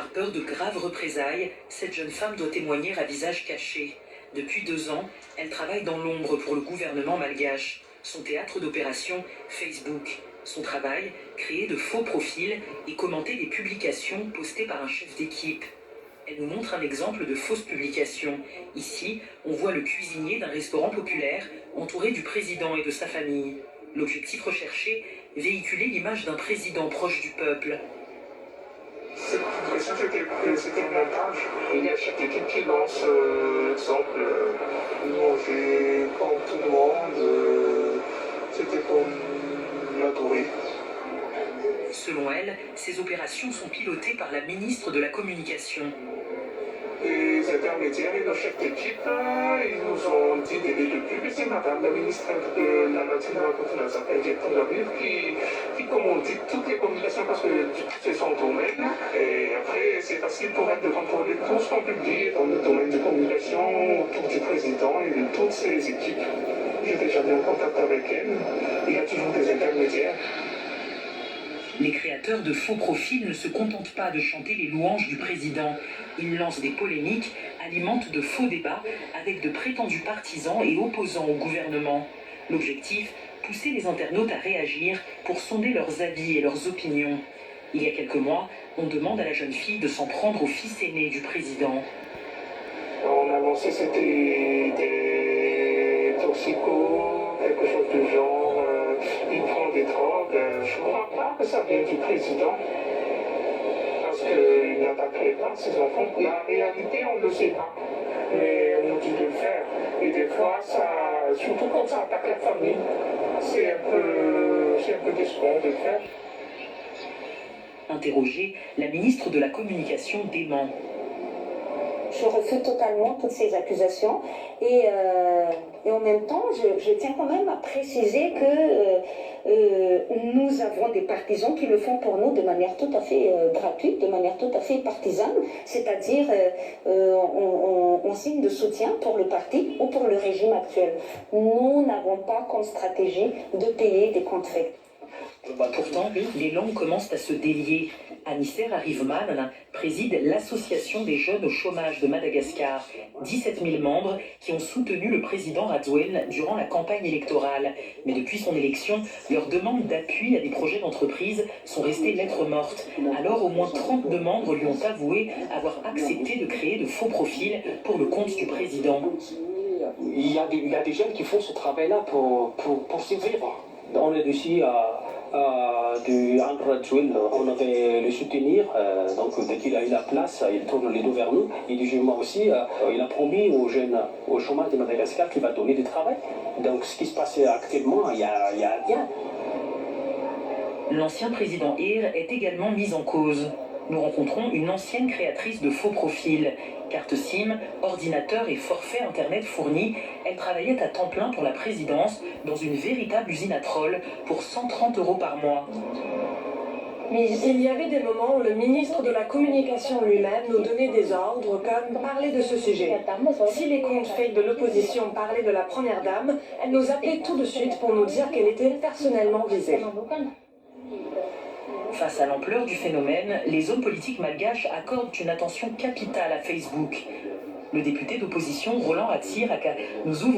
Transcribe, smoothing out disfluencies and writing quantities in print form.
Par peur de graves représailles, cette jeune femme doit témoigner à visage caché. Depuis 2 ans, elle travaille dans l'ombre pour le gouvernement malgache. Son théâtre d'opération, Facebook. Son travail, créer de faux profils et commenter des publications postées par un chef d'équipe. Elle nous montre un exemple de fausse publication. Ici, on voit le cuisinier d'un restaurant populaire entouré du président et de sa famille. L'objectif recherché, véhiculer l'image d'un président proche du peuple. Cette publication, c'était un montage. Il y a chaque équipe qui lance l'exemple. Manger comme tout le monde. C'était comme l'adorer. Selon elle, ces opérations sont pilotées par la ministre de la Communication. Les intermédiaires et nos chefs d'équipe, ils nous ont dit dès le début que c'est madame la ministre de la Latina de la ville qui commandit toutes les communications parce que c'est son domaine. Et après, c'est facile pour elle de contrôler tout ce qu'on publie dans le domaine de communication autour du président et de toutes ses équipes. J'ai déjà mis en contact avec elle. Il y a toujours des intermédiaires. Les créateurs de faux profils ne se contentent pas de chanter les louanges du président. Ils lancent des polémiques, alimentent de faux débats avec de prétendus partisans et opposants au gouvernement. L'objectif, pousser les internautes à réagir pour sonder leurs avis et leurs opinions. Il y a quelques mois, on demande à la jeune fille de s'en prendre au fils aîné du président. On a lancé, c'était des toxicos, quelque chose du genre, il prend des drogues. Je ne crois pas que ça vient du président, parce qu'il n'attaquerait pas ses enfants. La réalité, on ne le sait pas, mais on nous dit de le faire. Et des fois, surtout quand ça attaque la famille, c'est un peu décevant de le faire. Interrogée, la ministre de la Communication dément. Je refuse totalement toutes ces accusations et en même temps, je tiens quand même à préciser que nous avons des partisans qui le font pour nous de manière tout à fait gratuite, de manière tout à fait partisane, c'est-à-dire en signe de soutien pour le parti ou pour le régime actuel. Nous n'avons pas comme stratégie de payer des comptes faits. Pourtant, les langues commencent à se délier. Anisser Arrivman préside l'Association des jeunes au chômage de Madagascar. 17 000 membres qui ont soutenu le président Rajoelina durant la campagne électorale. Mais depuis son élection, leurs demandes d'appui à des projets d'entreprise sont restées lettres mortes. Alors, au moins 32 membres lui ont avoué avoir accepté de créer de faux profils pour le compte du président. Il y a des jeunes qui font ce travail-là pour survivre. On est ici de Andrew Rajoelina, on avait le soutenir, donc dès qu'il a eu la place, il tourne les dos vers nous. Il dit moi aussi, il a promis aux jeunes au chômage de Madagascar qu'il va donner du travail. Donc ce qui se passe actuellement, il n'y a rien. L'ancien président Ir est également mis en cause. Nous rencontrons une ancienne créatrice de faux profils. Carte SIM, ordinateur et forfait internet fournis, elle travaillait à temps plein pour la présidence dans une véritable usine à trolls pour 130 € par mois. Mais il y avait des moments où le ministre de la Communication lui-même nous donnait des ordres comme parler de ce sujet. Si les comptes fake de l'opposition parlaient de la première dame, elle nous appelait tout de suite pour nous dire qu'elle était personnellement visée. Face à l'ampleur du phénomène, les hommes politiques malgaches accordent une attention capitale à Facebook. Le député d'opposition Roland Atsiraka nous ouvre